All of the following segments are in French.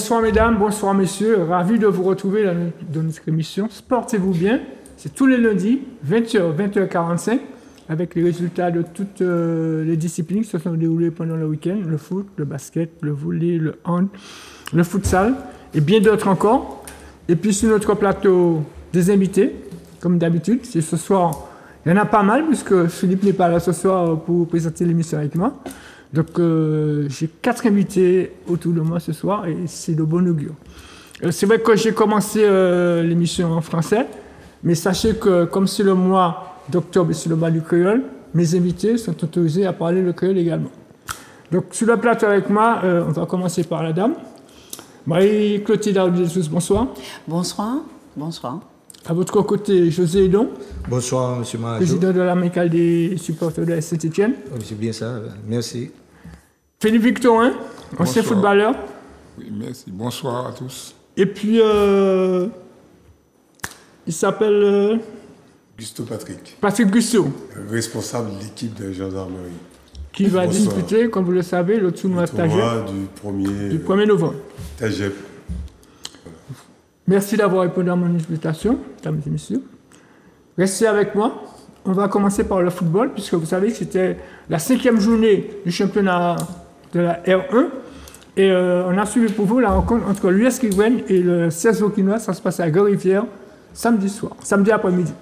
Bonsoir mesdames, bonsoir messieurs, ravi de vous retrouver dans notre émission Sportez-vous bien. C'est tous les lundis, 20h, 20h45, avec les résultats de toutes les disciplines qui se sont déroulées pendant le week-end, le foot, le basket, le volley, le hand, le futsal et bien d'autres encore. Et puis sur notre plateau, des invités, comme d'habitude. C'est ce soir, il y en a pas mal puisque Philippe n'est pas là ce soir pour présenter l'émission avec moi. Donc j'ai 4 invités autour de moi ce soir et c'est de bon augure. C'est vrai que j'ai commencé l'émission en français, mais sachez que comme c'est le mois d'octobre et c'est le mois du créole, mes invités sont autorisés à parler le créole également. Donc sur le plateau avec moi, on va commencer par la dame. Marie-Clotilde Audiesus, bonsoir. Bonsoir. Bonsoir. À votre côté, José Edon. Bonsoir, M. Mahajo. Président de l'amicale des supporters de Saint-Étienne. Oui, c'est bien ça, merci. Philippe Victorin, ancien footballeur. Oui, merci. Bonsoir à tous. Et puis, il s'appelle... Gusto Patrick. Patrick Gusto. Responsable de l'équipe de gendarmerie. Qui va disputer, comme vous le savez, le tournoi Tagep. Du 1er novembre. Tagep. Merci d'avoir répondu à mon invitation, mesdames et messieurs. Restez avec moi. On va commencer par le football, puisque vous savez que c'était la 5e journée du championnat de la R1. Et on a suivi pour vous la rencontre entre l'US Kigwen et le 16 Okinois. Ça se passe à Gare-Rivière, samedi après-midi.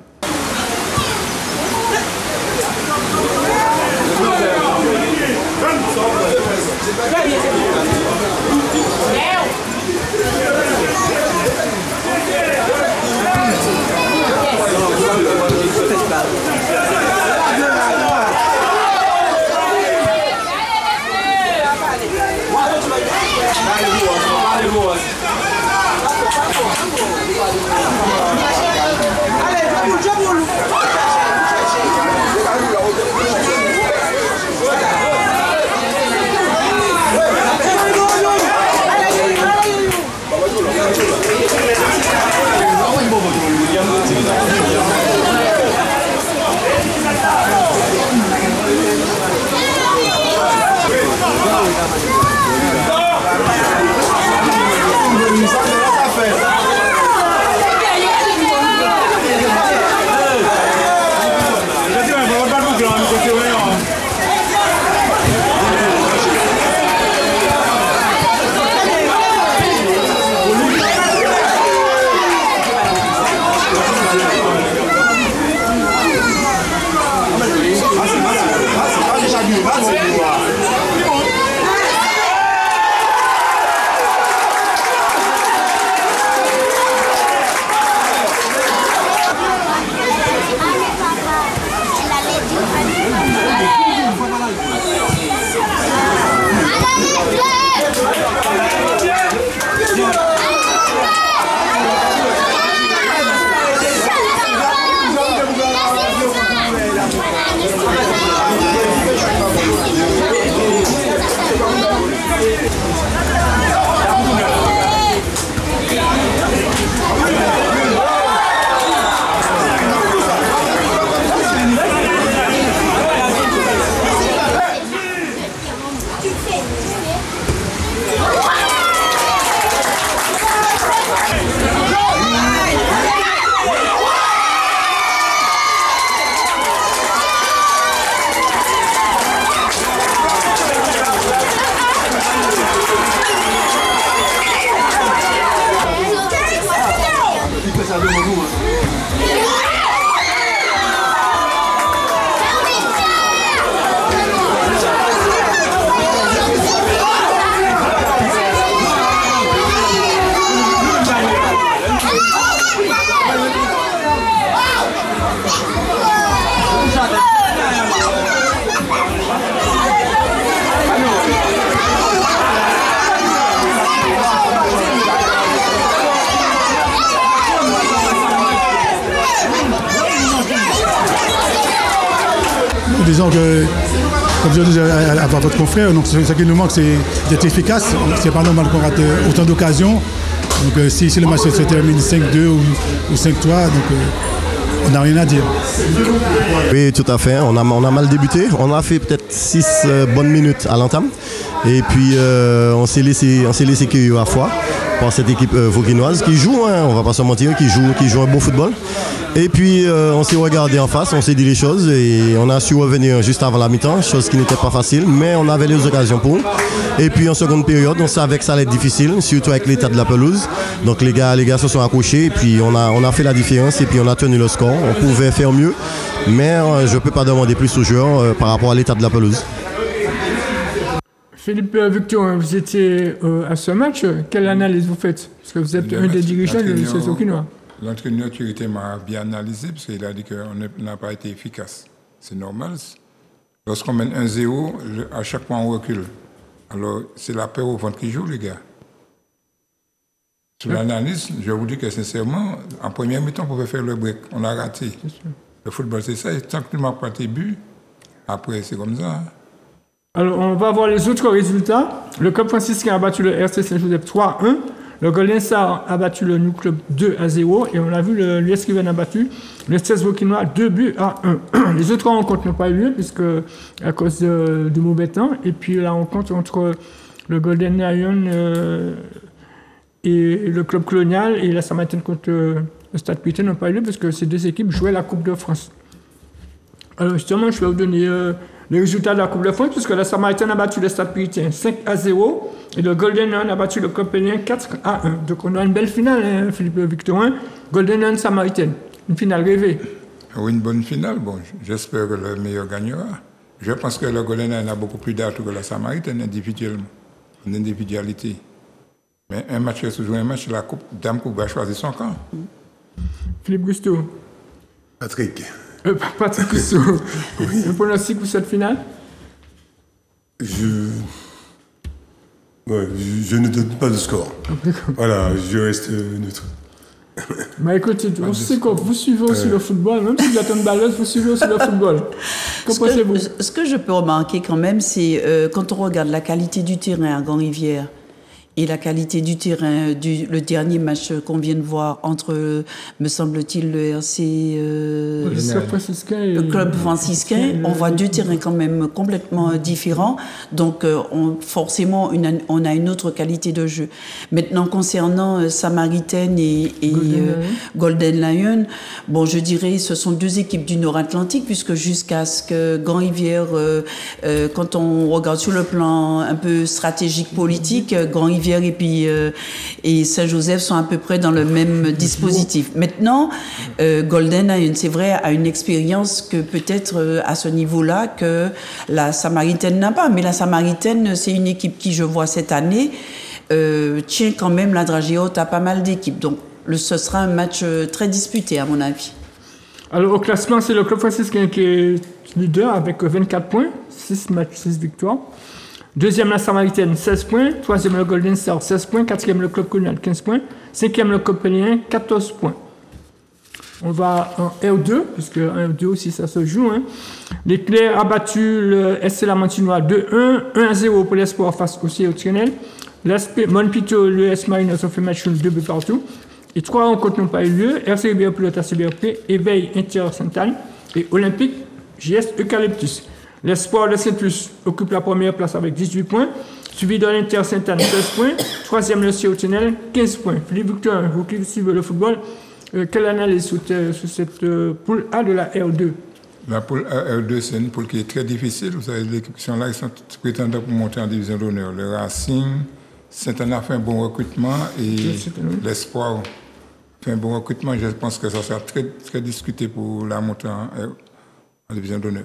Disons que, comme je disais à votre confrère, donc ce qui nous manque, c'est d'être efficace. C'est pas normal qu'on rate autant d'occasions. Donc si le match se termine 5-2 ou 5-3, donc on n'a rien à dire. Oui, tout à fait. On a mal débuté. On a fait peut-être 6 bonnes minutes à l'entame. Et puis, on s'est laissé cueillir à fois par cette équipe vauquinoise qui joue, hein, on va pas se mentir, qui joue un bon football. Et puis, on s'est regardé en face, on s'est dit les choses et on a su revenir juste avant la mi-temps, chose qui n'était pas facile, mais on avait les occasions pour. Et puis, en seconde période, on savait que ça allait être difficile, surtout avec l'état de la pelouse. Donc, les gars se sont accrochés et puis on a fait la différence et puis on a tenu le score. On pouvait faire mieux, mais je ne peux pas demander plus aux joueurs par rapport à l'état de la pelouse. Philippe Victor, vous étiez à ce match. Quelle analyse vous faites? Parce que vous êtes un des dirigeants de l'US Vauquinois. L'entraîneur Thierry m'a bien analysé parce qu'il a dit qu'on n'a pas été efficace. C'est normal. Lorsqu'on mène 1-0, à chaque fois on recule. Alors c'est la peur au ventre qui joue, les gars. Sur l'analyse, je vous dis que sincèrement, en première mi-temps, on pouvait faire le break. On a raté. Le football, c'est ça. Et tant que tu ne marques pas tes buts, après c'est comme ça. Hein. Alors, on va voir les autres résultats. Le Club franciscain a battu le RC Saint-Joseph 3-1. Le Golden Star a battu le New Club 2-0. Et on a vu l'US Riven a battu le 16 Vauquinois 2-1. Les autres rencontres n'ont pas eu lieu puisque à cause du mauvais temps. Et puis la rencontre entre le Golden Lion et le Club Colonial et la Samaritaine contre le Stade Puritain n'ont pas eu lieu parce que ces deux équipes jouaient la Coupe de France. Alors justement, je vais vous donner les résultats de la Coupe de France, puisque la Samaritaine a battu le Stade Puritain 5-0 et le Golden Lion a battu le Club Pelien 4-1. Donc on a une belle finale, hein, Philippe Victorin. Golden Lion Samaritaine, une finale rêvée. Oui, une bonne finale. Bon, j'espère que le meilleur gagnera. Je pense que le Golden Lion a beaucoup plus d'atouts que la Samaritaine individuellement, en individualité. Mais un match se joue un match, la Coupe Dame Coupe va choisir son camp. Philippe Gusto. Patrick. Patrick Gusto. Un pronostic pour cette finale? Je ne donne pas de score. Voilà, je reste neutre. Bah écoutez, on sait que vous suivez aussi le football, même si vous êtes une balleuse, vous suivez aussi le football. Qu'en pensez-vous? Ce que je peux remarquer quand même, c'est quand on regarde la qualité du terrain à Grand-Rivière et la qualité du terrain, le dernier match qu'on vient de voir entre, me semble-t-il, le RC, le Club franciscain, on voit deux terrains quand même complètement différents. Donc, forcément, on a une autre qualité de jeu. Maintenant, concernant Samaritaine et Golden Lion, bon, je dirais, ce sont deux équipes du Nord-Atlantique, puisque jusqu'à ce que Grand-Rivière, quand on regarde sur le plan un peu stratégique politique, Grand-Rivière et Saint-Joseph sont à peu près dans le même dispositif. Maintenant, Golden c'est vrai, a une expérience que peut-être à ce niveau-là que la Samaritaine n'a pas. Mais la Samaritaine, c'est une équipe qui, je vois cette année, tient quand même la dragée haute à pas mal d'équipes. Donc, ce sera un match très disputé, à mon avis. Alors, au classement, c'est le Club franciscain qui est leader avec 24 points, 6 matchs, 6 victoires. Deuxième, la Samaritaine, 16 points. Troisième, le Golden Star, 16 points. Quatrième, le Club Colonial, 15 points. Cinquième, le Club Pelien, 14 points. On va en R2, puisque en R2 aussi, ça se joue. Hein. L'Éclair a battu le SC Lamantinois 2-1. 1-0 pour l'Espoir face au Céotionnel. Monpito, l'US Mariners ont fait match nul 2 buts partout. Et 3 rencontres n'ont pas eu lieu. RC Rivière Pilote, CBRP, Éveil, Inter Sainte-Anne et Olympique, JS Eucalyptus. L'Espoir de Saint-Luce occupe la première place avec 18 points, suivi de l'Inter Sainte-Anne, 16 points, troisième le Céotionnel, 15 points. Philippe Victor, vous qui suivez le football, quelle analyse sur cette poule A de la R2? La poule R2, c'est une poule qui est très difficile. Vous savez, les équipes qui sont là, ils sont prétendants pour monter en division d'honneur. Le Racing, Sainte-Anne a fait un bon recrutement et l'Espoir fait un bon recrutement. Je pense que ça sera très, très discuté pour la montée en division d'honneur.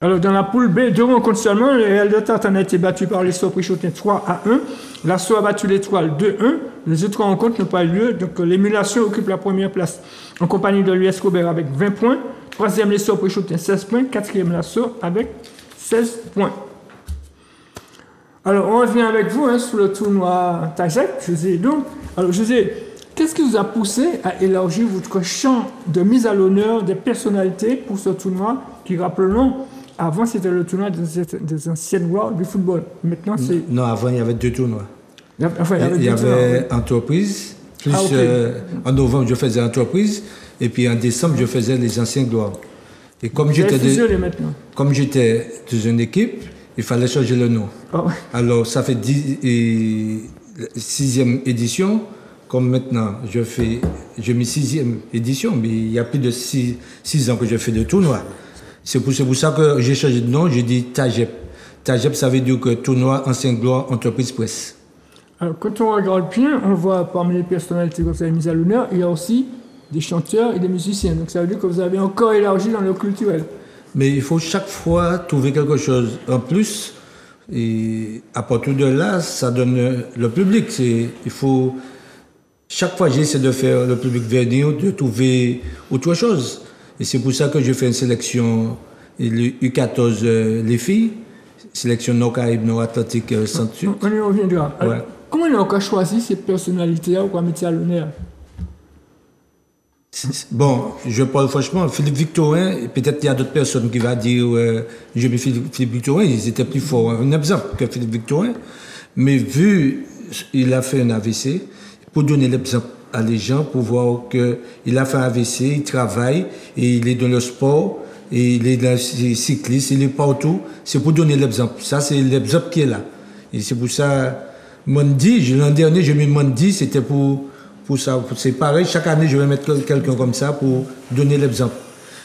Alors, dans la poule B, 2 rencontres seulement. Le Real de Tartane a été battu par l'Essor Prichotin 3-1. L'Assaut a battu l'Étoile 2-1. Les autres rencontres n'ont pas eu lieu. Donc, l'émulation occupe la première place en compagnie de l'US Cobert avec 20 points. Troisième, l'Essor Prichotin, 16 points. Quatrième, l'Assaut avec 16 points. Alors, on revient avec vous sur le tournoi Tajac. José, donc. Alors, José, qu'est-ce qui vous a poussé à élargir votre champ de mise à l'honneur des personnalités pour ce tournoi qui, rappelons, avant, c'était le tournoi des anciennes gloires du football. Maintenant, c'est... Non, avant, il y avait 2 tournois. Enfin, il y avait entreprise. Plus, en novembre, je faisais entreprise. Et puis en décembre, je faisais les anciens gloires. Et comme j'étais dans une équipe, il fallait changer le nom. Oh. Alors ça fait 6e édition. Comme maintenant, j'ai mis 6e édition, mais il y a plus de 6 ans que je fais de tournoi. C'est pour ça que j'ai changé de nom, j'ai dit TAGEP. TAGEP, ça veut dire que Tournoi Ancien Gloire Entreprise Presse. Alors, quand on regarde bien, on voit parmi les personnalités que vous avez mises à l'honneur, il y a aussi des chanteurs et des musiciens. Donc ça veut dire que vous avez encore élargi dans le culturel. Mais il faut chaque fois trouver quelque chose en plus. Et à partir de là, ça donne le public. Il faut... Chaque fois, j'essaie de faire le public venir, de trouver autre chose. Et c'est pour ça que je fais une sélection, le U14, les filles, sélection Nord-Caraïbes, Nord-Atlantique, Centre-Sud. On y reviendra. Alors, ouais. Comment on a choisi ces personnalités-là pour mettre à l'honneur? Bon, je parle franchement, Philippe Victorin, peut-être qu'il y a d'autres personnes qui vont dire, j'ai mis Philippe Victorin, ils étaient plus forts, un exemple que Philippe Victorin, mais vu il a fait un AVC, pour donner l'exemple à les gens, pour voir qu'il a fait un AVC, il travaille, et il est dans le sport, et il est dans le cycliste, il est partout. C'est pour donner l'exemple. Ça, c'est l'exemple qui est là. Et c'est pour ça, Mondi, l'an dernier, j'ai mis Mondi, c'était pour ça. C'est pareil, chaque année, je vais mettre quelqu'un comme ça pour donner l'exemple.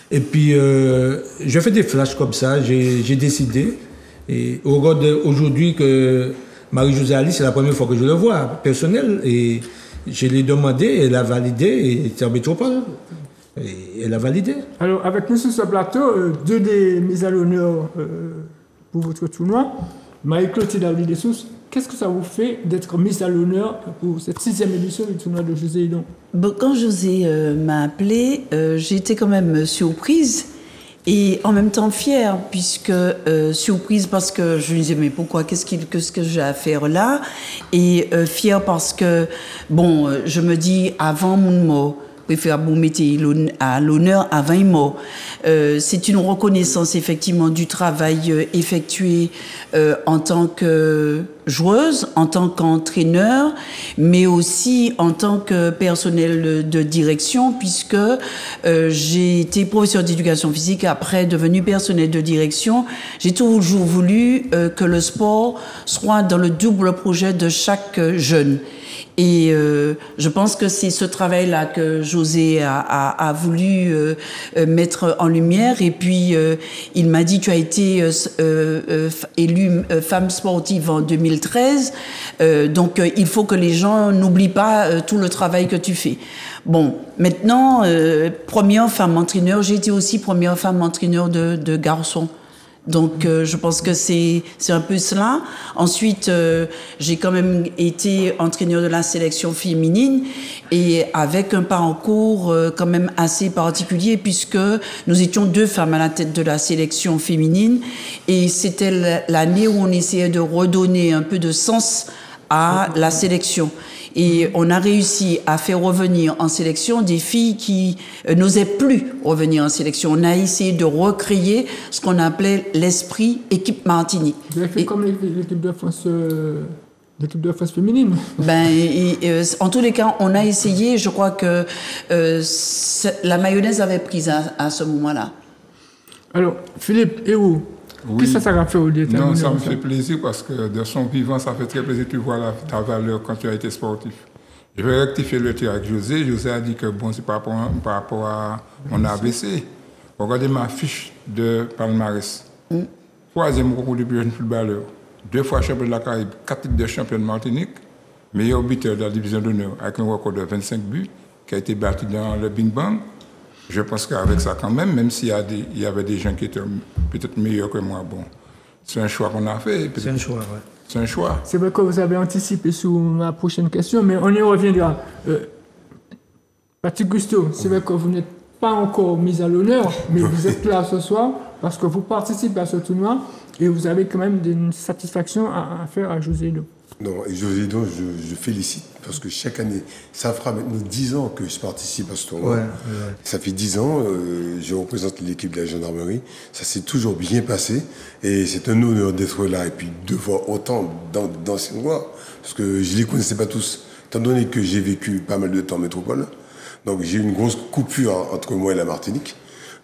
Et puis, je fais des flashs comme ça, j'ai décidé. Et au regard d'aujourd'hui que Marie-Josée Ali, c'est la première fois que je le vois, personnel, et je l'ai demandé, elle a validé, et c'est en métropole. Et elle a validé. Alors, avec nous sur ce plateau, deux des mises à l'honneur pour votre tournoi, Marie-Clotilde Aouli-Dessous, qu'est-ce que ça vous fait d'être mise à l'honneur pour cette 6e édition du tournoi de José Hidon? Bon, quand José m'a appelée, j'ai été quand même surprise et en même temps fière, puisque surprise parce que je me disais mais pourquoi, qu'est-ce que j'ai à faire là, et fière parce que bon, je me dis avant mon mot, préfère vous mettre à l'honneur avant un mot. C'est une reconnaissance effectivement du travail effectué en tant que joueuse, en tant qu'entraîneur, mais aussi en tant que personnel de direction, puisque j'ai été professeur d'éducation physique, après devenu personnel de direction. J'ai toujours voulu que le sport soit dans le double projet de chaque jeune. Et je pense que c'est ce travail-là que José a voulu mettre en lumière. Et puis, il m'a dit, tu as été élue femme sportive en 2013. Donc, il faut que les gens n'oublient pas tout le travail que tu fais. Bon, maintenant, première femme entraîneur, j'ai été aussi première femme entraîneur de garçons. Donc, je pense que c'est un peu cela. Ensuite, j'ai quand même été entraîneur de la sélection féminine et avec un parcours quand même assez particulier, puisque nous étions 2 femmes à la tête de la sélection féminine et c'était l'année où on essayait de redonner un peu de sens à la sélection. Et on a réussi à faire revenir en sélection des filles qui n'osaient plus revenir en sélection. On a essayé de recréer ce qu'on appelait l'esprit équipe Martinique. Vous avez fait comme l'équipe de France féminine. En tous les cas, on a essayé. Je crois que la mayonnaise avait pris à ce moment-là. Alors, Philippe, et vous? Oui. Qu'est-ce que ça a fait au début? Non, ça me fait plaisir parce que de son vivant, ça fait très plaisir de voir ta valeur quand tu as été sportif. Je vais rectifier le tir avec José. José a dit que bon, c'est par rapport à mon AVC. Regardez ma fiche de palmarès. 3e concours du plus jeune footballeur. 2 fois champion de la Caraïbe, 4 titres de champion de Martinique, meilleur buteur de la division d'honneur avec un record de 25 buts qui a été battu dans le Bing Bang. Je pense qu'avec ça quand même s'il y avait des gens qui étaient peut-être meilleurs que moi, bon, c'est un choix qu'on a fait. C'est un choix, oui. C'est un choix. C'est vrai que vous avez anticipé sur ma prochaine question, mais on y reviendra. Patrick Gusto, c'est vrai que vous n'êtes pas encore mis à l'honneur, mais vous êtes là ce soir parce que vous participez à ce tournoi et vous avez quand même une satisfaction à faire à José Hidon. Non, et José Hidon, je félicite parce que chaque année, ça fera maintenant 10 ans que je participe à ce tournoi. Ouais. Ça fait 10 ans, je représente l'équipe de la gendarmerie. Ça s'est toujours bien passé et c'est un honneur d'être là et puis de voir autant d'anciens joueurs parce que je ne les connaissais pas tous, étant donné que j'ai vécu pas mal de temps en métropole. Donc j'ai eu une grosse coupure entre moi et la Martinique.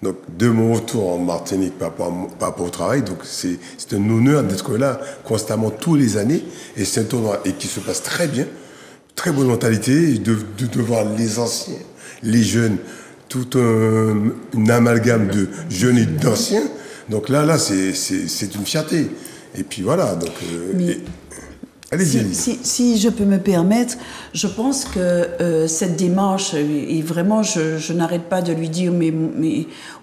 Donc de mon retour en Martinique par rapport au travail, donc c'est un honneur d'être là constamment tous les années. Et c'est un tournoi et qui se passe très bien, très bonne mentalité, et de voir les anciens, les jeunes, tout un amalgame de jeunes et d'anciens. Donc là c'est une fierté. Et puis voilà, donc... Si je peux me permettre, je pense que cette démarche, et vraiment je n'arrête pas de lui dire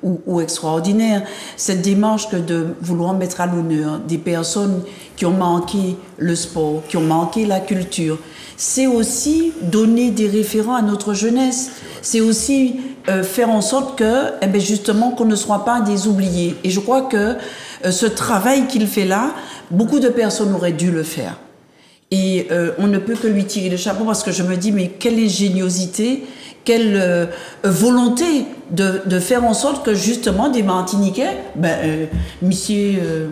ou extraordinaire, cette démarche que de vouloir mettre à l'honneur des personnes qui ont manqué le sport, qui ont manqué la culture, c'est aussi donner des référents à notre jeunesse. C'est aussi faire en sorte que, justement, qu'on ne soit pas des oubliés. Et je crois que ce travail qu'il fait là, beaucoup de personnes auraient dû le faire. Et on ne peut que lui tirer le chapeau parce que je me dis, mais quelle ingéniosité, quelle volonté de faire en sorte que justement des Martiniquais, monsieur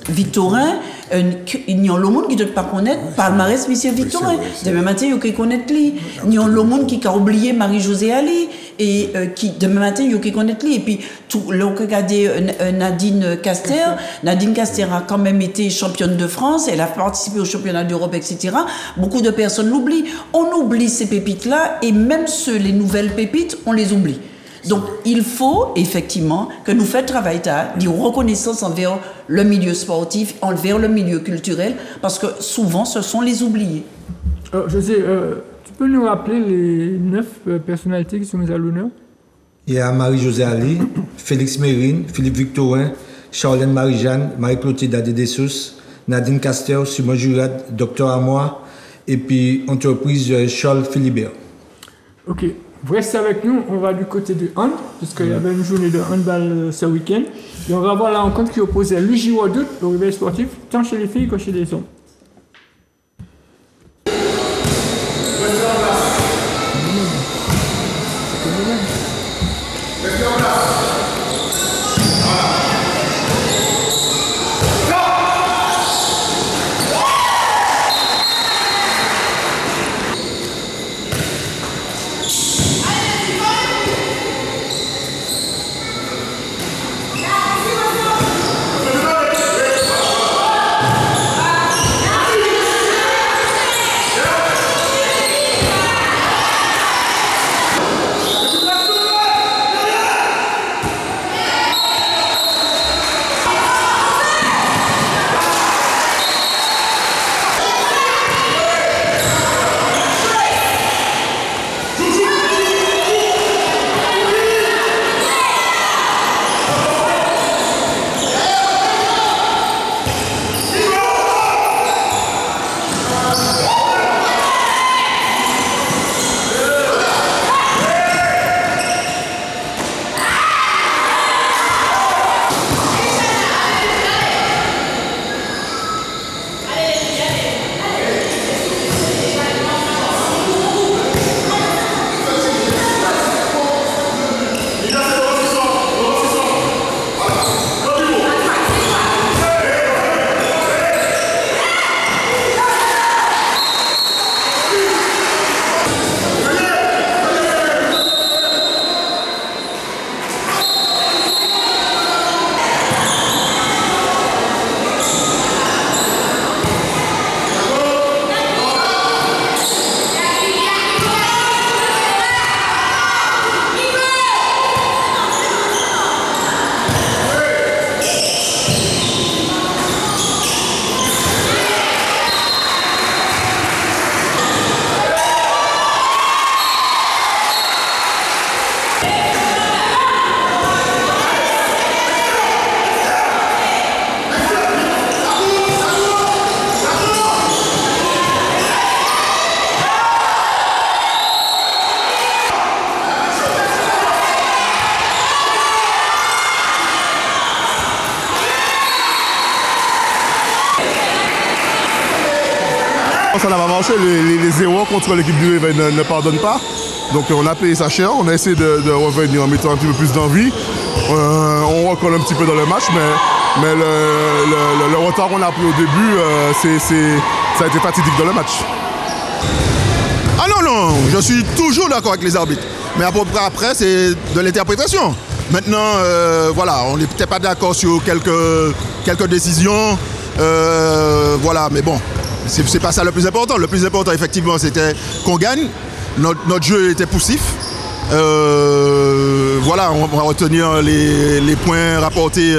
Victorin, il y a le monde qui ne doit pas connaître palmarès monsieur Victorin. Demain matin, il y a qui connaître lui. Il y a le monde qui a oublié Marie-Josée Ali et qui demain matin, il y a qui connaître lui. Et puis tout, là, on regardait Nadine Caster. Nadine Caster a quand même été championne de France. Elle a participé au championnat d'Europe, etc. Beaucoup de personnes l'oublient. On oublie ces pépites-là et même les nouvelles pépites, on les oublie. Donc, il faut effectivement que nous fassions travail de reconnaissance envers le milieu sportif, envers le milieu culturel, parce que souvent, ce sont les oubliés. José, tu peux nous rappeler les 9 personnalités qui sont mises à l'honneur? Il y a Marie-Josée Ali, Félix Mérine, Philippe Victorin, Charlène Marie-Jeanne, Marie-Clotilde Adé-Dessous, Nadine Caster, Simon Jurad, Dr Amoir, et puis entreprise Charles Philibert. Ok. Vous restez avec nous, on va du côté du hand, puisqu'il y avait une journée de handball ce week-end. Et on va voir la rencontre qui opposait l'UJ Redoute au réveil sportif, tant chez les filles que chez les hommes. Ça n'a pas marché, les erreurs contre l'équipe du Réveil ne pardonnent pas. Donc on a payé ça cher, on a essayé de revenir en mettant un petit peu plus d'envie. On recolle un petit peu dans le match, mais le retard qu'on a pris au début, ça a été fatidique dans le match. Ah non, je suis toujours d'accord avec les arbitres. Mais après, c'est de l'interprétation. Maintenant, voilà, on n'est peut-être pas d'accord sur quelques décisions. Voilà, mais bon, c'est pas ça le plus important. Le plus important, effectivement, c'était qu'on gagne. Notre jeu était poussif. Voilà, on va retenir les points rapportés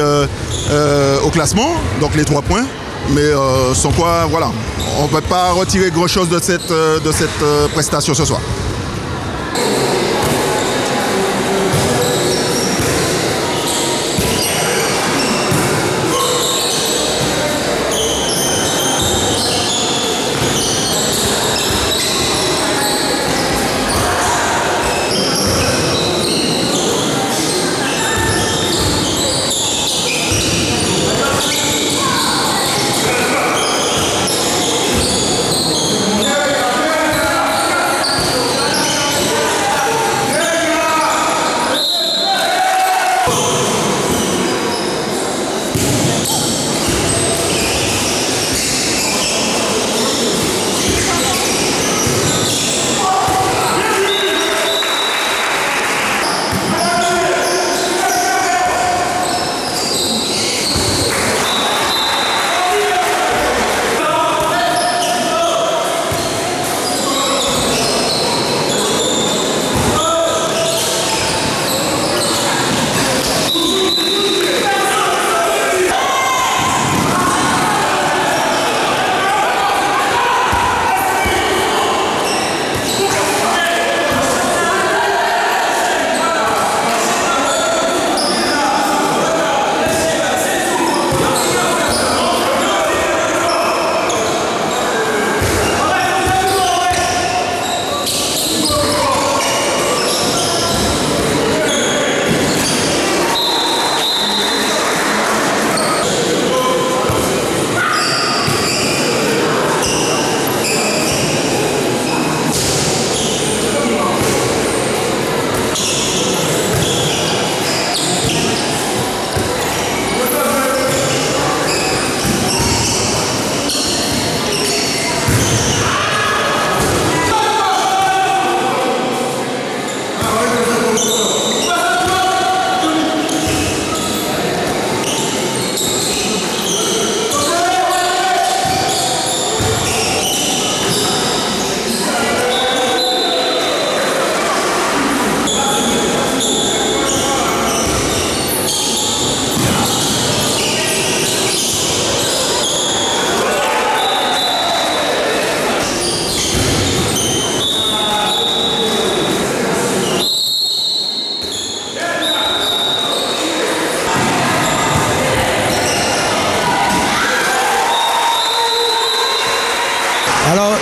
au classement, donc les 3 points. Mais sans quoi, voilà, on ne peut pas retirer grand-chose de cette prestation ce soir.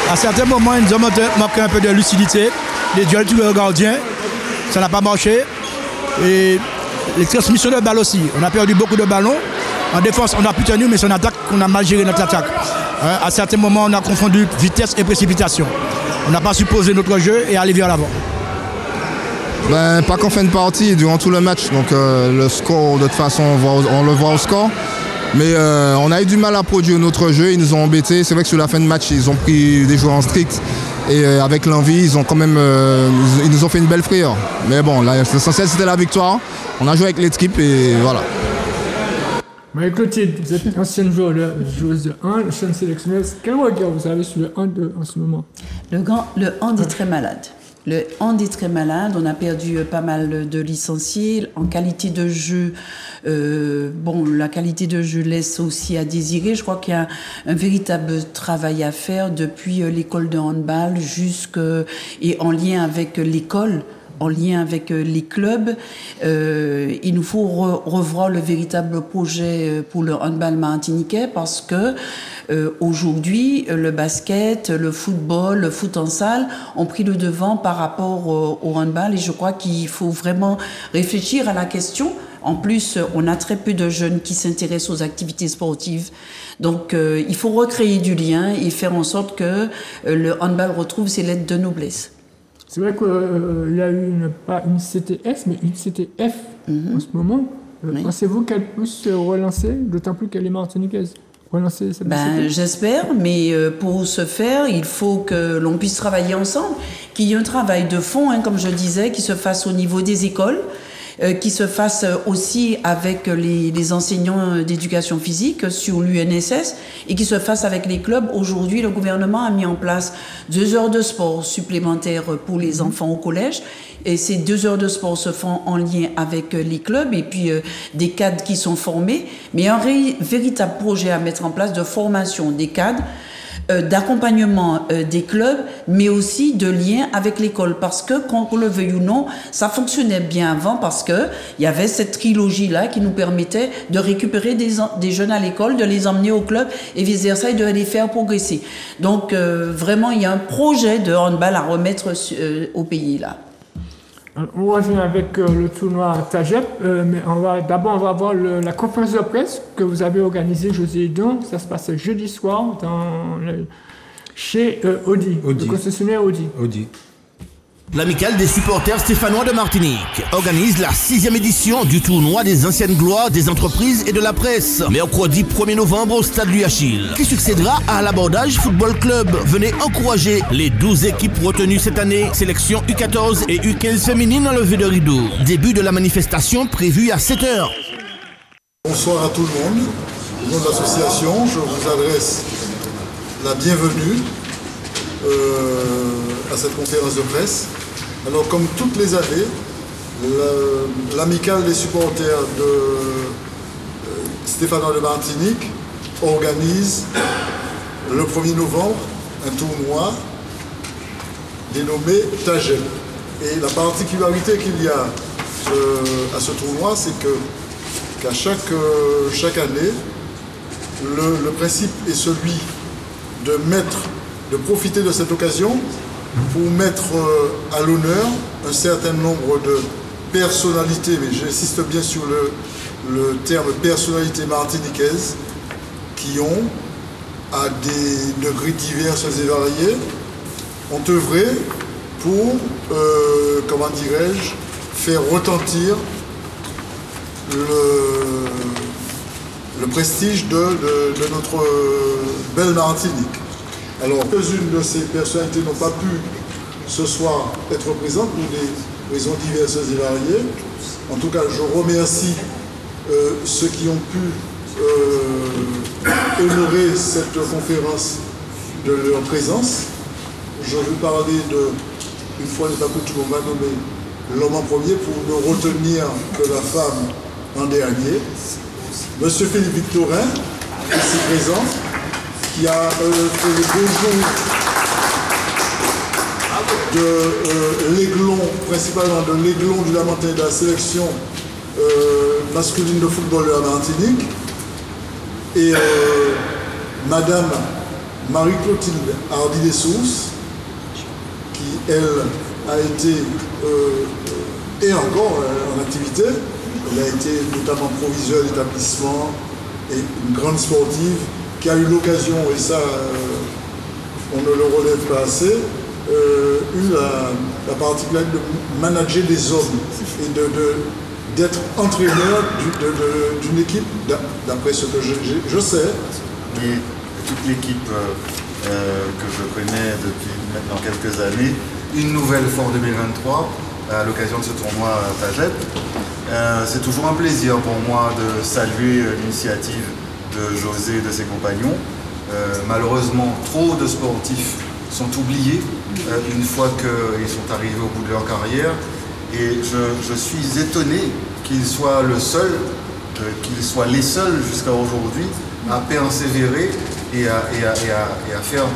À certains moments, ils nous ont manqué un peu de lucidité. Les duels tous les gardiens, ça n'a pas marché. Et les transmissions de balles aussi. On a perdu beaucoup de ballons. En défense, on a pu tenir, mais c'est en attaque qu'on a mal géré notre attaque. À certains moments, on a confondu vitesse et précipitation. On n'a pas supposé notre jeu et aller vers l'avant. Ben, pas qu'en fin de partie, durant tout le match. Donc le score, de toute façon, on le voit au score. Mais on a eu du mal à produire notre jeu, ils nous ont embêtés. C'est vrai que sur la fin de match, ils ont pris des joueurs en strict. Et avec l'envie, ils ont quand même, ils nous ont fait une belle frayeur. Mais bon, l'essentiel c'était la victoire. On a joué avec l'équipe et voilà. Marie-Clotilde, vous êtes ancienne joueuse de hand, ancienne sélectionneuse. Quel regard vous avez sur le hand en ce moment? Le hand est très malade. Le hand est très malade, on a perdu pas mal de licenciés. En qualité de jeu, la qualité de jeu laisse aussi à désirer. Je crois qu'il y a un véritable travail à faire depuis l'école de handball et en lien avec l'école, en lien avec les clubs. Il nous faut revoir le véritable projet pour le handball martiniquais parce que aujourd'hui, le basket, le football, le foot en salle ont pris le devant par rapport au handball et je crois qu'il faut vraiment réfléchir à la question. En plus, on a très peu de jeunes qui s'intéressent aux activités sportives. Donc, il faut recréer du lien et faire en sorte que le handball retrouve ses lettres de noblesse. C'est vrai qu'il y a eu pas une CTS, mais une CTF en ce moment. Oui. Pensez-vous qu'elle peut se relancer, d'autant plus qu'elle est martiniquaise? relancer cette discipline? J'espère, mais pour ce faire, il faut que l'on puisse travailler ensemble, qu'il y ait un travail de fond, comme je disais, qui se fasse au niveau des écoles, qui se fasse aussi avec les enseignants d'éducation physique sur l'UNSS et qui se fasse avec les clubs. Aujourd'hui, le gouvernement a mis en place 2 heures de sport supplémentaires pour les enfants au collège. Et ces 2 heures de sport se font en lien avec les clubs et puis des cadres qui sont formés. Mais un véritable projet à mettre en place de formation des cadres, d'accompagnement des clubs, mais aussi de lien avec l'école. Parce que, qu'on le veuille ou non, ça fonctionnait bien avant parce que il y avait cette trilogie-là qui nous permettait de récupérer des jeunes à l'école, de les emmener au club et vice-versa et de les faire progresser. Donc, vraiment, il y a un projet de handball à remettre au pays, là. On revient avec le tournoi TAGEP, mais d'abord on va voir la conférence de presse que vous avez organisée, José Edon. Ça se passe jeudi soir chez Audi, le concessionnaire Audi. L'amicale des supporters stéphanois de Martinique organise la 6e édition du tournoi des anciennes gloires des entreprises et de la presse, mercredi 1er novembre au stade Louis Achille, qui succédera à l'Abordage Football Club. Venez encourager les 12 équipes retenues cette année, sélection U14 et U15 féminines en levée de rideau. Début de la manifestation prévue à 7h. Bonsoir à tout le monde. Au nom de l'association, je vous adresse la bienvenue à cette conférence de presse. Alors, comme toutes les années, l'amicale des supporters de Stéphanois de Martinique organise le 1er novembre un tournoi dénommé TAGEP. Et la particularité qu'il y a à ce tournoi, c'est qu'à chaque année, le principe est celui de profiter de cette occasion pour mettre à l'honneur un certain nombre de personnalités, mais j'insiste bien sur le terme personnalité martiniquaise, qui ont, à des degrés divers et variés, ont œuvré pour, comment dirais-je, faire retentir le prestige de notre belle Martinique. Alors, quelques-unes de ces personnalités n'ont pas pu ce soir être présentes pour des raisons diverses et variées. En tout cas, je remercie ceux qui ont pu honorer cette conférence de leur présence. Je vais parler une fois n'est pas coutume, on va nommer l'homme en premier pour ne retenir que la femme en dernier. Monsieur Philippe Victorin, ici présent, qui a fait le beau jour de l'aiglon, principalement de l'aiglon du Lamentin de la sélection masculine de football de la Martinique, et Madame Marie-Clotilde Hardy-Dessous, qui, elle, a été, et encore en activité. Elle a été notamment proviseure d'établissement et une grande sportive qui a eu l'occasion, et ça, on ne le relève pas assez, eu la particularité de manager des hommes et d'être entraîneur d'une équipe, d'après ce que je sais. Et toute l'équipe que je connais depuis maintenant quelques années, une nouvelle fois en 2023, à l'occasion de ce tournoi TAGEP. C'est toujours un plaisir pour moi de saluer l'initiative de José et de ses compagnons. Malheureusement, trop de sportifs sont oubliés une fois qu'ils sont arrivés au bout de leur carrière. Et je suis étonné qu'ils soient les seuls jusqu'à aujourd'hui à persévérer et à faire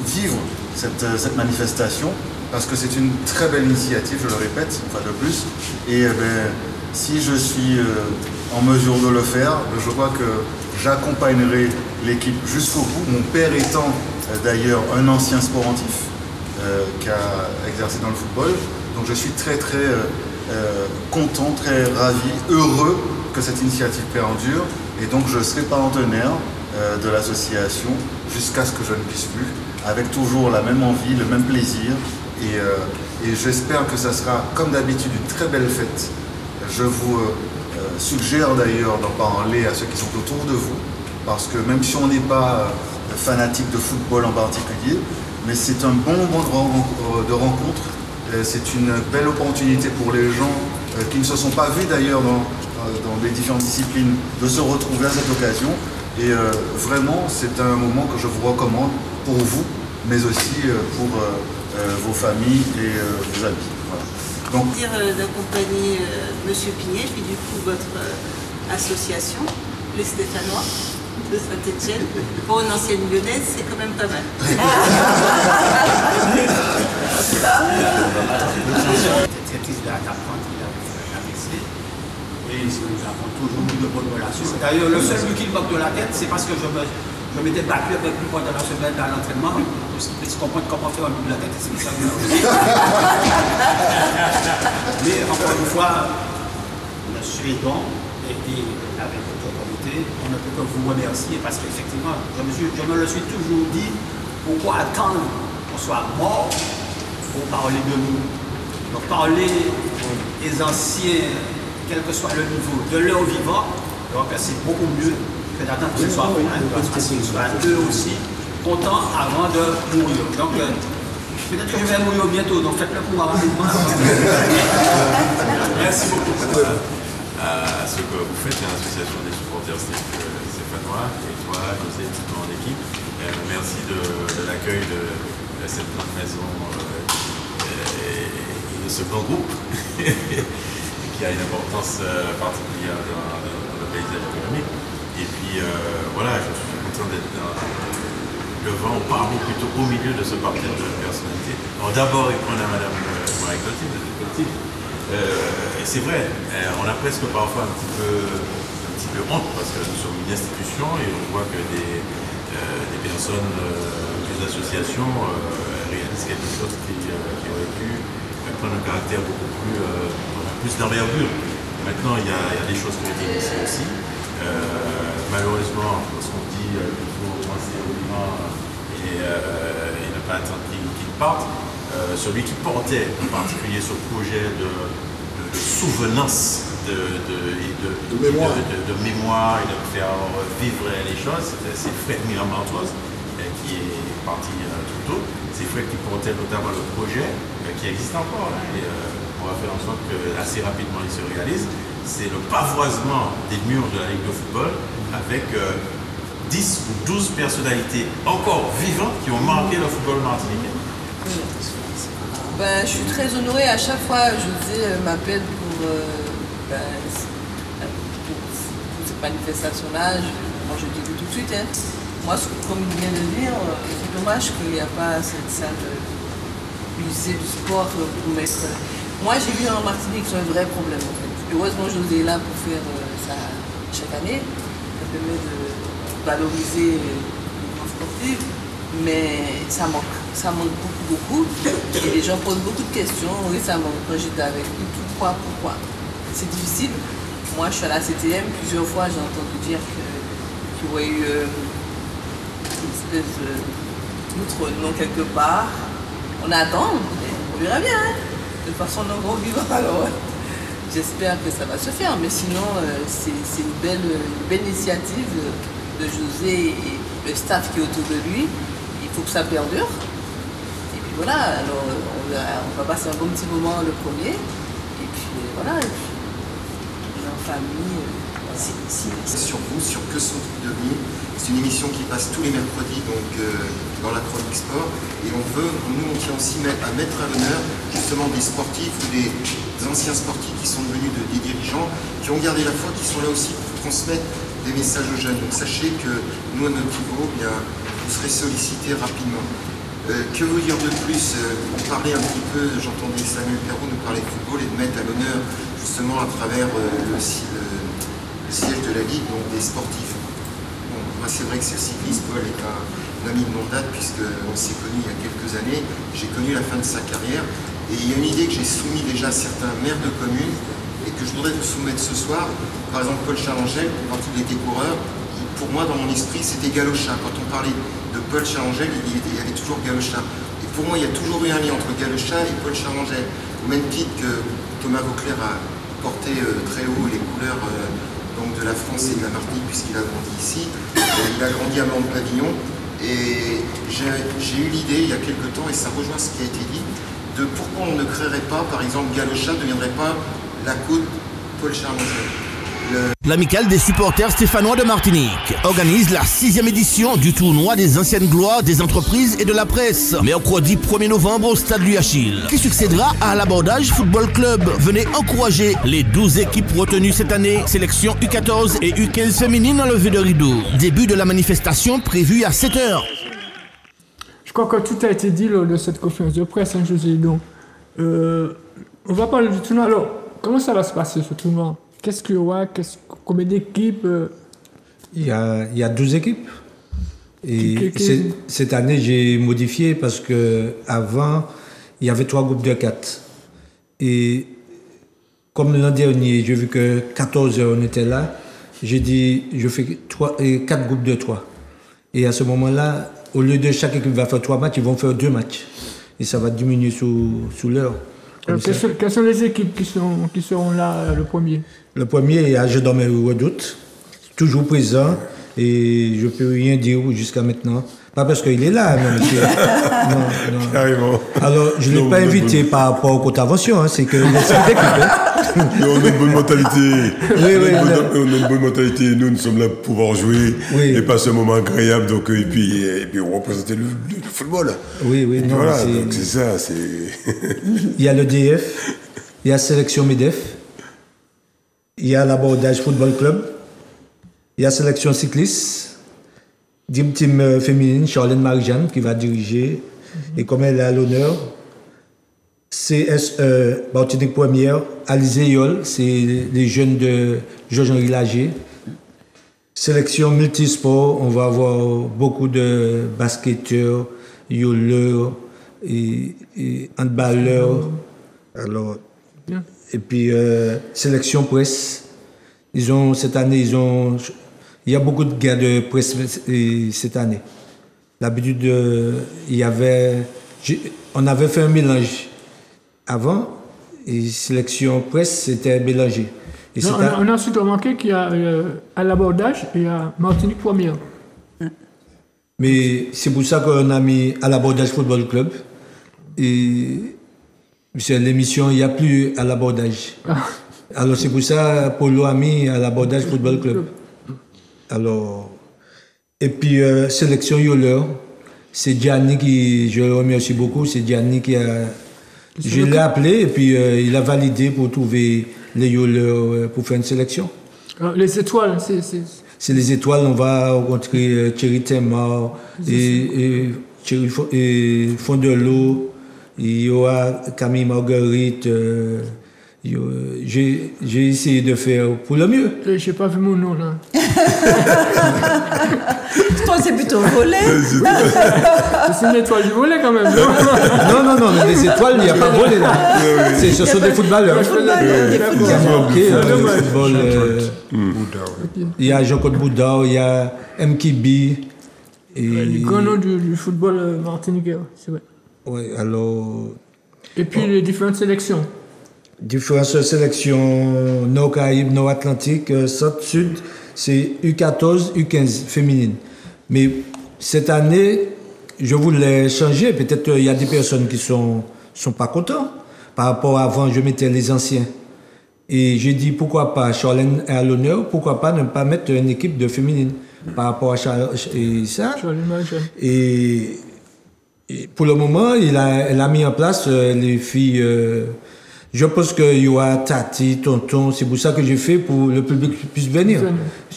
vivre cette manifestation, parce que c'est une très belle initiative, je le répète, une fois de plus. Et si je suis en mesure de le faire, je crois que j'accompagnerai l'équipe jusqu'au bout. Mon père étant d'ailleurs un ancien sportif qui a exercé dans le football. Donc je suis très content, très ravi, heureux que cette initiative perdure. Et donc je serai partenaire de l'association jusqu'à ce que je ne puisse plus, avec toujours la même envie, le même plaisir. Et j'espère que ça sera, comme d'habitude, une très belle fête. Je vous suggère d'ailleurs d'en parler à ceux qui sont autour de vous, parce que même si on n'est pas fanatique de football en particulier, mais c'est un bon moment de rencontre. C'est une belle opportunité pour les gens qui ne se sont pas vus d'ailleurs dans les différentes disciplines de se retrouver à cette occasion. Et vraiment, c'est un moment que je vous recommande pour vous, mais aussi pour vos familles et vos amis. Voilà. Donc, d'accompagner M. Pignet, puis du coup votre association, les Stéphanois de Saint-Etienne, pour une ancienne lyonnaise, c'est quand même pas mal. Et nous avons toujours de bonnes relations. D'ailleurs, le seul but qui me manque de la tête, c'est parce que je m'étais battu avec lui pendant la semaine à l'entraînement. Je comprends comment faire un but de la tête, c'est ça. Mais encore une fois, monsieur Edon et avec votre comité, on ne peut que vous remercier parce qu'effectivement, je me le suis toujours dit, pourquoi attendre qu'on soit mort pour parler de nous? Donc parler des anciens, quel que soit le niveau, de leur vivant, donc c'est beaucoup mieux que d'attendre que ce soit vrai, parce qu'ils soient eux aussi contents avant de mourir. Donc peut-être que je vais mourir bientôt, donc faites-le pour moi rapidement. Merci beaucoup. Ce que vous faites, c'est l'association des supporters stéphanois, et toi, José, et toute mon équipe. Merci de l'accueil de cette grande maison et de ce grand groupe. Qui a une importance particulière dans le paysage économique. Et puis voilà, je suis content d'être devant, ou parmi, plutôt au milieu de ce parterre de personnalité. Alors d'abord, il prend à Madame Marie Clotilde. Et c'est vrai, on a presque parfois un petit peu honte parce que nous sommes une institution et on voit que des personnes, des associations réalisent quelque chose qui aurait pu prendre un caractère beaucoup plus d'envergure. Maintenant, il y a des choses qui ont été initiées aussi. Malheureusement, lorsqu'on dit qu'il faut penser au vivant et ne pas attendre qu'il parte, celui qui portait en particulier ce projet de souvenance, de mémoire et de faire vivre les choses, c'est Fred Miramantos qui est parti plus tôt. C'est Fred qui portait notamment le projet qui existe encore. Et on va faire en sorte que assez rapidement il se réalise. C'est le pavoisement des murs de la Ligue de football avec 10 ou 12 personnalités encore vivantes qui ont marqué le football martiniquais. Je suis très honorée. À chaque fois, José m'appelle pour cette manifestation-là. Moi, je dis tout de suite. Moi, comme il vient de dire, c'est dommage qu'il n'y a pas cette salle musée du sport pour mettre. Moi, j'ai vu en Martinique, c'est un vrai problème en fait. Heureusement, José est là pour faire ça chaque année. Ça permet de valoriser les grands sportifs, mais ça manque. Ça manque beaucoup. Et les gens posent beaucoup de questions. Récemment, quand j'étais avec lui, pourquoi c'est difficile. Moi, je suis à la CTM, plusieurs fois, j'ai entendu dire qu'il y aurait eu une espèce d'outre-nom quelque part. On attend, on verra bien. De toute façon, on est encore vivant, alors j'espère que ça va se faire. Mais sinon, c'est une belle initiative de José et le staff qui est autour de lui. Il faut que ça perdure. Et puis voilà, alors on va passer un bon petit moment le premier. Et puis voilà, et puis on est en famille. Sur vous, sur Que sont-ils devenus? C'est une émission qui passe tous les mercredis donc, dans la chronique sport. Et on tient aussi à mettre à l'honneur justement des sportifs ou des anciens sportifs qui sont devenus des dirigeants, qui ont gardé la foi, qui sont là aussi pour transmettre des messages aux jeunes. Donc sachez que nous, à notre niveau, bien, vous serez sollicités rapidement. Que vous dire de plus? On parlait un petit peu, j'entendais Samuel Perrault nous parler de football et de mettre à l'honneur justement à travers le siège de la Ligue, donc des sportifs. Bon, moi c'est vrai que c'est le cycliste, Paul est un ami de longue date puisqu'on s'est connus il y a quelques années. J'ai connu la fin de sa carrière et il y a une idée que j'ai soumise déjà à certains maires de communes et que je voudrais vous soumettre ce soir. Par exemple Paul Charangel, quand il était coureur, pour moi dans mon esprit c'était Galochin. Quand on parlait de Paul Charangel, il y avait toujours Galochin. Et pour moi il y a toujours eu un lien entre Galochin et Paul Charangel. Au même titre que Thomas Vauclair a porté très haut les couleurs donc de la France et de la Martinique, puisqu'il a grandi ici. Il a grandi à Mont-Pavillon. Et j'ai eu l'idée il y a quelques temps, et ça rejoint ce qui a été dit, de pourquoi on ne créerait pas, par exemple, Galochat ne deviendrait pas la côte Paul Charles-Angèle. L'amicale des supporters stéphanois de Martinique organise la 6e édition du tournoi des anciennes gloires des entreprises et de la presse, mercredi 1er novembre au stade Louis Achille, qui succédera à l'Abordage Football Club. Venez encourager les 12 équipes retenues cette année, sélection U14 et U15 féminines en levée de rideau. Début de la manifestation prévue à 7h. Je crois que tout a été dit lors de cette conférence de presse, hein, José. Donc, on va parler du tournoi. Alors, comment ça va se passer ce tournoi? Qu'est-ce qu'il y aura? Combien d'équipes? Il y a 12 équipes. Et cette année, j'ai modifié parce qu'avant, il y avait 3 groupes de 4. Et comme l'an dernier, j'ai vu que 14 heures on était là, j'ai dit, je fais 4 groupes de 3. Et à ce moment-là, au lieu de chaque équipe va faire 3 matchs, ils vont faire 2 matchs. Et ça va diminuer sous l'heure. Quelles sont les équipes qui seront là le premier? Le premier est Agen-Dormeur Redoute, toujours présent, et je ne peux rien dire jusqu'à maintenant. Pas parce qu'il est là, non, monsieur. Non. Carrément. Alors, je ne l'ai pas invité par rapport aux contraventions, hein, c'est que l'esprit d'équipe. Mais on a une bonne mentalité. On a une bonne mentalité. Nous sommes là pour pouvoir jouer et passer un moment agréable. Donc, et puis représenter le football. Oui, non. Voilà, donc c'est ça. Il y a le DF, il y a Sélection MEDEF, il y a l'Abordage Football Club, il y a Sélection Cycliste, Dream Team féminine, Charlène Marie-Jeanne qui va diriger. Et comme elle est à l'honneur, CSE, Martinique Première, Alizé Yol, c'est les jeunes de Georges-Henri Lager. Sélection multisport, on va avoir beaucoup de basketteurs, yoleurs et handballeurs. Alors, et puis, sélection presse. Cette année, il y a beaucoup de gars de presse cette année. D'habitude, on avait fait un mélange avant, et sélection presse, c'était mélangé. Et on a ensuite remarqué qu'il y a à l'Abordage et à Martinique Première. Mais c'est pour ça qu'on a mis à l'Abordage Football Club. Et c'est l'émission, il n'y a plus à l'Abordage. Alors c'est pour ça que Polo a mis à l'Abordage Football Club. Alors, et puis sélection Yoleur, c'est Gianni qui, je le remercie beaucoup, c'est Gianni qui a... Je l'ai appelé et puis il a validé pour trouver les Yoleurs pour faire une sélection. Les étoiles, c'est les étoiles, on va rencontrer Thierry Temar et Fondelot, il y aura Camille Marguerite. J'ai essayé de faire pour le mieux. J'ai pas vu mon nom là. Toi, c'est plutôt volet. C'est une étoile du volet quand même. Non, mais les étoiles, il n'y a pas de volet là. Ce sont des footballeurs. Qui a marqué le football. Il y a Jean-Claude Boudard, il y a Mkibi. Les grands noms du football martiniquais, c'est vrai. Oui, alors. Et puis les différentes sélections. Différentes sélections Nord-Caraïbes, Nord-Atlantique, Centre-Sud, c'est U14, U15 féminine. Mais cette année, je voulais changer. Peut-être qu'il y a des personnes qui sont pas contents. Par rapport à avant, je mettais les anciens. Et j'ai dit pourquoi pas, Charlène est à l'honneur, pourquoi pas ne pas mettre une équipe de féminine par rapport à ça. Et pour le moment, elle a mis en place les filles. Je pense qu'il y aura Tati, Tonton, c'est pour ça que j'ai fait pour le public puisse venir.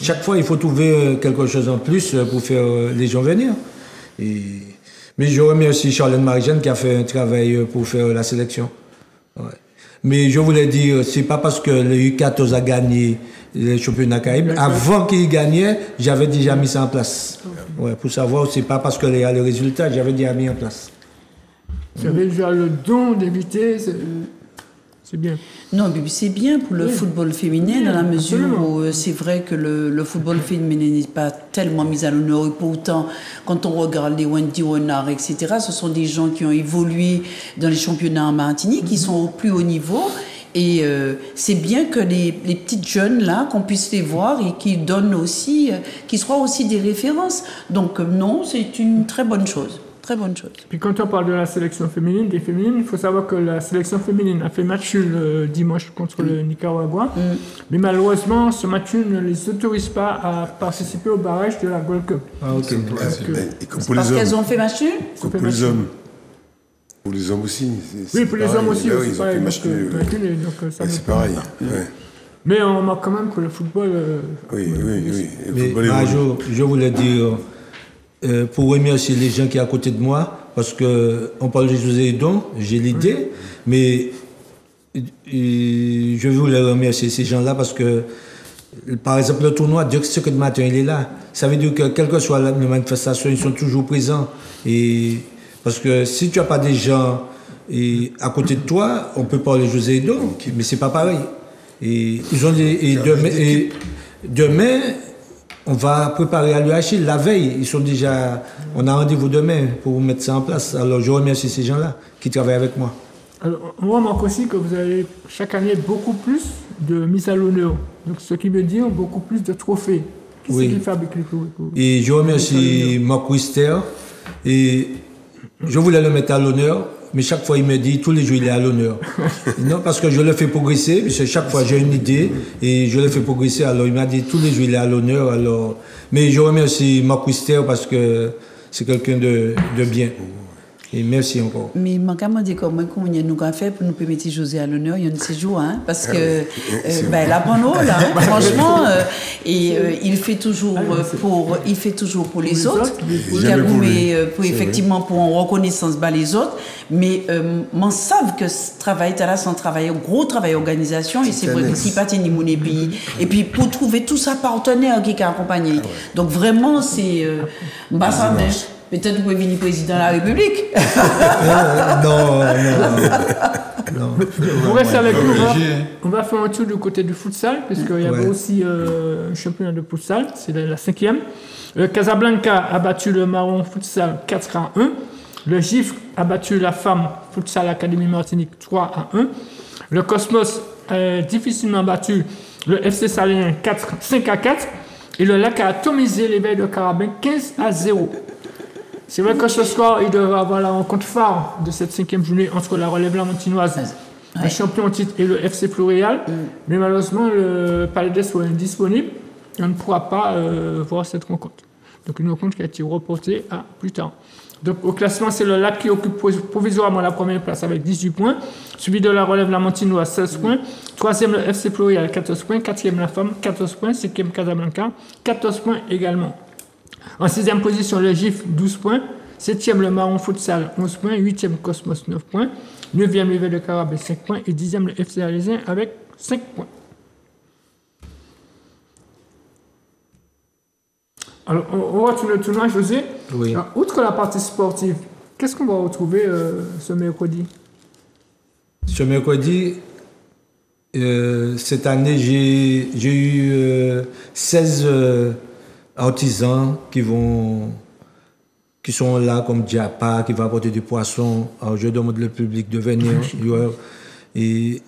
Chaque fois, il faut trouver quelque chose en plus pour faire les gens venir. Mais je remercie Charlène Marie-Jeanne qui a fait un travail pour faire la sélection. Ouais. Mais je voulais dire, c'est pas parce que le U14 a gagné les championnats Caraïbes. Avant qu'il gagnait, j'avais déjà mis ça en place. Ouais, pour savoir, c'est pas parce qu'il y a le résultat, j'avais déjà mis en place. Vous avez déjà le don d'éviter. C'est bien. Non, mais c'est bien pour le football féminin, dans la mesure où c'est vrai que le football féminin n'est pas tellement mis à l'honneur. Et pourtant, quand on regarde les Wendy Renard, etc., ce sont des gens qui ont évolué dans les championnats en Martinique, qui sont au plus haut niveau. Et c'est bien que les petites jeunes là, qu'on puisse les voir et qu'ils donnent aussi, qu'ils soient aussi des références. Donc non, c'est une très bonne chose. Très bonne chose. Puis quand on parle de la sélection féminine, des féminines, il faut savoir que la sélection féminine a fait match nul dimanche contre le Nicaragua. Mais malheureusement, ce match nul ne les autorise pas à participer au barrage de la Gold Cup. Ah, ok. Parce qu'elles ont fait match nul. Pour les hommes. Pour les hommes aussi. Oui, pour les hommes aussi. Là, ils ont fait match nul. C'est pareil. Mais on remarque quand même que le football... Oui. Mais je voulais dire... pour remercier les gens qui sont à côté de moi, parce qu'on parle de José Edon, j'ai l'idée, mais je voulais remercier ces gens-là parce que, par exemple, le tournoi, Dieu sait que le matin, il est là. Ça veut dire que, quelle que soit la manifestation, ils sont toujours présents. Et, parce que si tu n'as pas des gens à côté de toi, on peut parler de José Edon, mais c'est pas pareil. Et ils ont demain on va préparer à l'UHL la veille. On a rendez-vous demain pour mettre ça en place. Alors je remercie ces gens-là qui travaillent avec moi. Alors, on remarque aussi que vous avez chaque année beaucoup plus de mises à l'honneur. Donc ce qui veut dire beaucoup plus de trophées. Qui c'est qui fabrique les trophées? Et je remercie Marc Wister. Et je voulais le mettre à l'honneur. Mais chaque fois, il me dit, tous les jours, il est à l'honneur. Non, parce que je le fais progresser, parce que chaque fois, j'ai une idée, et je le fais progresser. Alors, il m'a dit, tous les jours, il est à l'honneur. Alors... Mais je remercie Marc Wister parce que c'est quelqu'un de bien. Et merci encore. Mais je dis comment nous avons fait pour nous permettre José à l'honneur, il y a un séjour, hein, parce que la bonne là, franchement, il fait toujours pour les autres, effectivement pour en reconnaissance les autres, mais m'en savent que ce travail là, c'est un travail, un gros travail d'organisation, et c'est vrai que si pas ni mon pays, et puis pour trouver tout ça partenaire qui a accompagné. Donc vraiment c'est peut-être vous pouvez venir président de la République. Non. Vous restez avec nous. On va faire un tour du côté du futsal, puisqu'il y avait aussi un championnat de futsal, c'est la 5e. Le Casablanca a battu le Marron Futsal 4-1. Le GIF a battu la Femme Futsal Académie Martinique 3-1. Le Cosmos a difficilement battu le FC Salien 5-4. Et le Lac a atomisé l'éveil de Carabin 15-0. C'est vrai que ce soir, il devrait avoir la rencontre phare de cette 5e journée entre la Relève Lamontinoise, le champion en titre, et le FC Floréal. Mais malheureusement, le Palais des Soins est indisponible. On ne pourra pas voir cette rencontre. Donc une rencontre qui a été reportée à plus tard. Donc au classement, c'est le Lac qui occupe provisoirement la première place avec 18 points, suivi de la Relève Lamontinoise 16 points, 3e le FC Floréal 14 points, 4e la Femme 14 points, 5e Casablanca 14 points également. En 6e position, le GIF, 12 points. 7e, le Marron Futsal, 11 points. 8e, Cosmos, 9 points. 9e, l'éveil de Carabin, 5 points. Et 10e, le FC Alésien avec 5 points. Alors, on va tourner le tournoi, José. Oui. Alors, outre la partie sportive, qu'est-ce qu'on va retrouver ce mercredi? Ce mercredi, cette année, j'ai eu 16... artisans qui sont là comme Diapa, qui va apporter du poisson. Alors je demande le public de venir. Et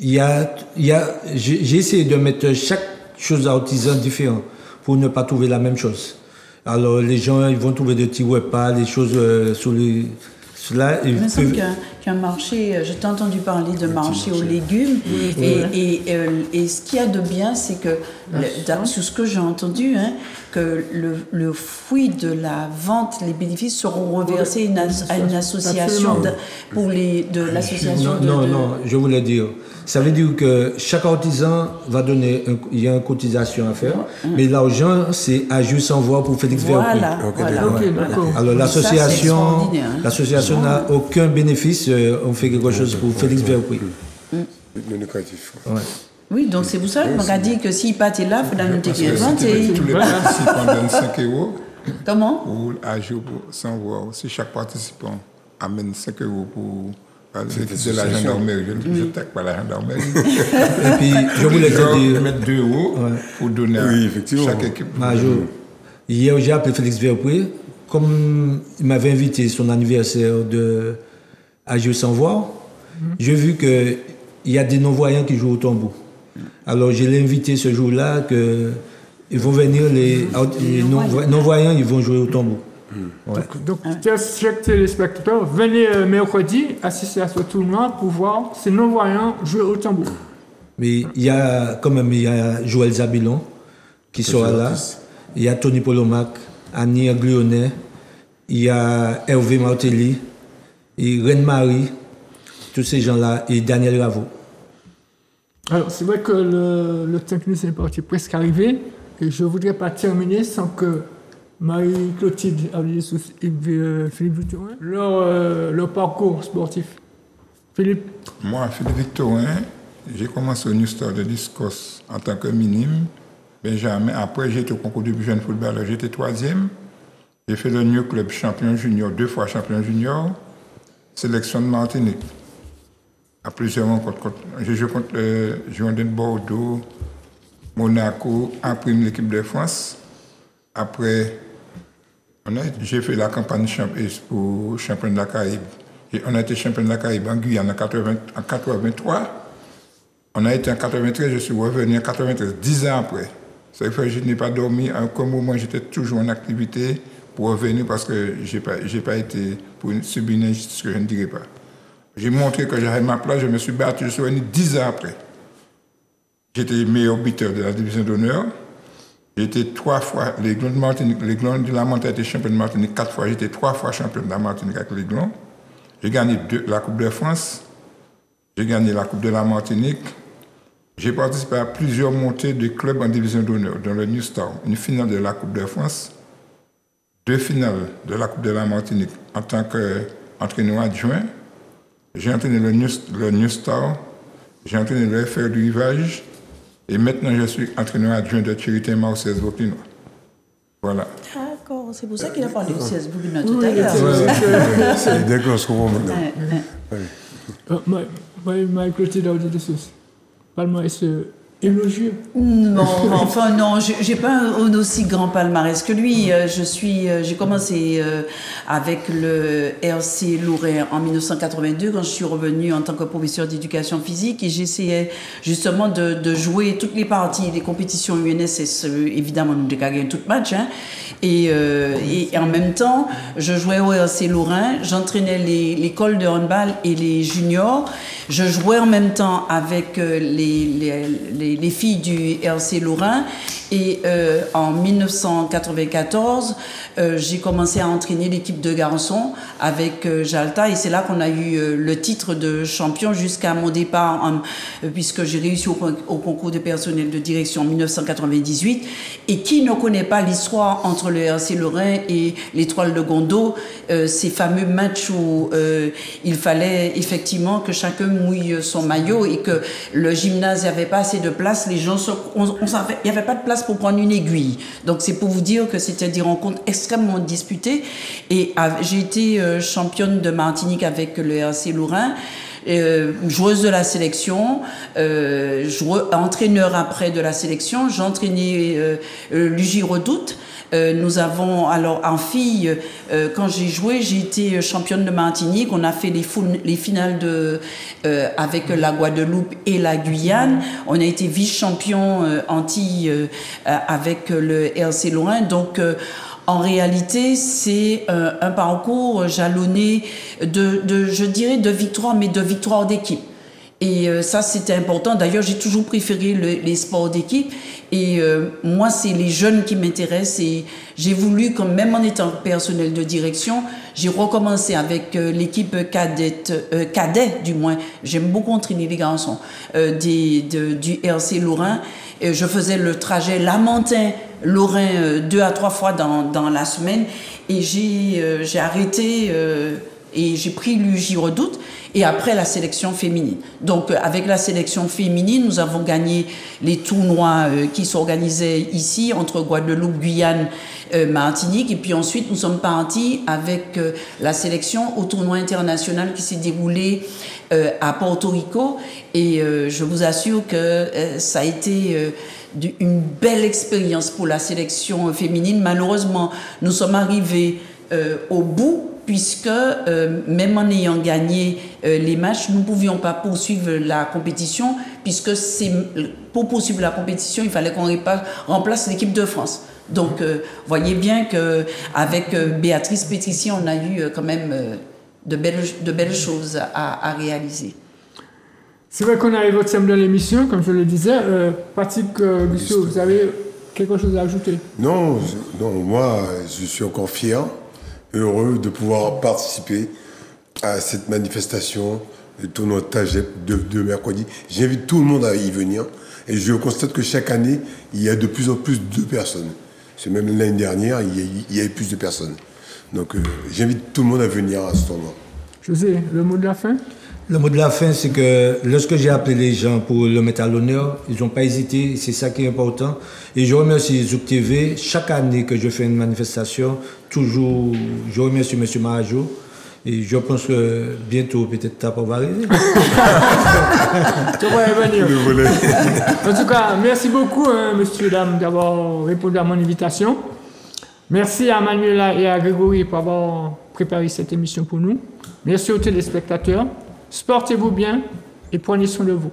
j'ai essayé de mettre chaque chose artisan différent pour ne pas trouver la même chose. Alors les gens ils vont trouver des petits repas, des choses sur les... Cela, il me semble qu'il y a un marché, je t'ai entendu parler de marché aux légumes, et ce qu'il y a de bien, c'est que, sur ce que j'ai entendu, que le fruit de la vente, les bénéfices seront reversés à une association Non, je voulais dire, ça veut dire que chaque artisan va donner, il y a une cotisation à faire, mais l'argent, c'est à juste sans voir pour Félix Verprix. Alors l'association n'a aucun bénéfice, on fait quelque chose pour Félix Verprix. Oui, donc c'est pour ça qu'on m'a dit que s'il partait là, il faudrait nous décrire. Tous les participants donnent 5 €. Comment? Pour agir sans voir. Si chaque participant amène 5 € pour de la gendarmerie, je ne tape pas la gendarmerie. Et puis, je voulais te dire... mettre 2 € pour donner à chaque équipe. Hier, j'ai appelé Félix Verprix. Comme il m'avait invité son anniversaire de Agir sans voir, j'ai vu que il y a des non-voyants qui jouent au tambour. Alors, je l'ai invité ce jour-là ils vont venir, les non-voyants, ils vont jouer au tambour. Ouais. Donc, chers téléspectateurs, venez mercredi assister à ce tournoi pour voir ces non-voyants jouer au tambour. Mais il y a Joël Zabilon qui sera là. Il y a Tony Polomac, Annie Aglionnet, il y a Hervé Martelly, et Reine-Marie, tous ces gens-là, et Daniel Ravo. Alors, c'est vrai que le temps qui nous est parti presque arrivé, et je ne voudrais pas terminer sans que Marie-Clotilde et Philippe Victorin, leur parcours sportif. Philippe? Moi, Philippe Victorin, j'ai commencé au New Star de Discos en tant que minime. Benjamin. Après, j'ai été au concours du jeune footballeur, j'étais 3e. J'ai fait le New Club champion junior, 2 fois champion junior. Sélection de Martinique. À plusieurs rencontres. J'ai joué contre Girondins de Bordeaux, Monaco, en prime l'équipe de France. Après, j'ai fait la campagne pour champion de la Caraïbe. On a été champion de la Caraïbe en Guyane en 83. On a été en 93, je suis revenu en 93, 10 ans après. Ça fait que je n'ai pas dormi. À un moment, j'étais toujours en activité pour revenir parce que je n'ai pas été pour subir une injustice que je ne dirais pas. J'ai montré que j'avais ma place, je me suis battu, je suis revenu 10 ans après. J'étais meilleur buteur de la division d'honneur. J'ai été 3 fois, les Glons de Martinique, les Glons de la Montagne étaient champion de Martinique 4 fois, j'étais 3 fois champion de la Martinique avec les Glons. J'ai gagné la Coupe de France, j'ai gagné la Coupe de la Martinique. J'ai participé à plusieurs montées de clubs en division d'honneur, dans le New Star, une finale de la Coupe de France, 2 finales de la Coupe de la Martinique en tant qu'entraîneur adjoint. J'ai entraîné le New Star, j'ai entraîné le FR du Rivage, et maintenant je suis entraîneur adjoint de Charité Marseillaise Vauclinois. Voilà. D'accord, c'est pour ça qu'il a parlé du CS Vauclinois tout à l'heure. D'accord, je comprends maintenant. Marie-Clotilde a dit des choses. Palmarès élogieux. Non, enfin non, j'ai pas un aussi grand palmarès que lui. J'ai commencé avec le RC Lorrain en 1982 quand je suis revenue en tant que professeur d'éducation physique et j'essayais justement de jouer toutes les parties des compétitions UNSS. Évidemment, nous avons gagné tout match. Hein, et en même temps, je jouais au RC Lorrain, j'entraînais l'école de handball et les juniors. Je jouais en même temps avec les filles du RC Lorrain et en 1994, j'ai commencé à entraîner l'équipe de garçons avec Jalta et c'est là qu'on a eu le titre de champion jusqu'à mon départ puisque j'ai réussi au concours de personnel de direction en 1998 et qui ne connaît pas l'histoire entre le RC Lorrain et l'Étoile de Gondo, ces fameux matchs où il fallait effectivement que chacun mouille son maillot et que le gymnase n'avait pas assez de place, les gens il n'y avait pas de place pour prendre une aiguille. Donc c'est pour vous dire que c'était des rencontres extrêmement disputées et j'ai été championne de Martinique avec le RC Lorrain. Joueuse de la sélection, entraîneur après de la sélection, j'ai entraîné l'UJ Redoute. Nous avons, alors en fille, quand j'ai joué, j'ai été championne de Martinique. On a fait les finales avec la Guadeloupe et la Guyane. On a été vice-champion Antilles avec le RC Lorrain. Donc, en réalité, c'est un parcours jalonné je dirais, de victoires, mais de victoires d'équipe. Et ça, c'était important. D'ailleurs, j'ai toujours préféré les sports d'équipe. Et moi, c'est les jeunes qui m'intéressent. Et j'ai voulu, même en étant personnel de direction, j'ai recommencé avec l'équipe cadet du moins. J'aime beaucoup entraîner les garçons du RC Lorrain. Et je faisais le trajet Lamentin-Lorrain 2 à 3 fois dans la semaine. Et j'ai arrêté et j'ai pris l'UJ Redoute. Et après la sélection féminine. Donc avec la sélection féminine, nous avons gagné les tournois qui s'organisaient ici entre Guadeloupe, Guyane, Martinique. Et puis ensuite, nous sommes partis avec la sélection au tournoi international qui s'est déroulé à Porto Rico. Et je vous assure que ça a été une belle expérience pour la sélection féminine. Malheureusement, nous sommes arrivés au bout puisque même en ayant gagné les matchs, nous ne pouvions pas poursuivre la compétition, puisque pour poursuivre la compétition, il fallait qu'on remplace l'équipe de France. Donc, voyez bien qu'avec Béatrice Pétrici, on a eu quand même de belles choses à réaliser. C'est vrai qu'on arrive au terme de l'émission, comme je le disais. Patrick Gusso, vous avez quelque chose à ajouter? Non, moi, je suis encore fier, heureux de pouvoir participer à cette manifestation, le tournoi TAJEP de mercredi. J'invite tout le monde à y venir et je constate que chaque année, il y a de plus en plus de personnes. C'est même l'année dernière, il y avait plus de personnes. Donc, j'invite tout le monde à venir à ce tournoi. José, le mot de la fin? Le mot de la fin, c'est que lorsque j'ai appelé les gens pour le mettre à l'honneur, ils n'ont pas hésité, c'est ça qui est important. Et je remercie Zouk TV. Chaque année que je fais une manifestation, toujours, je remercie M. Marajo. Et je pense que bientôt, peut-être, TAP va arriver. Tu vas revenir. En tout cas, merci beaucoup, monsieur, dames, d'avoir répondu à mon invitation. Merci à Manuela et à Grégory pour avoir préparé cette émission pour nous. Merci aux téléspectateurs. Sportez-vous bien et prenez soin de vous.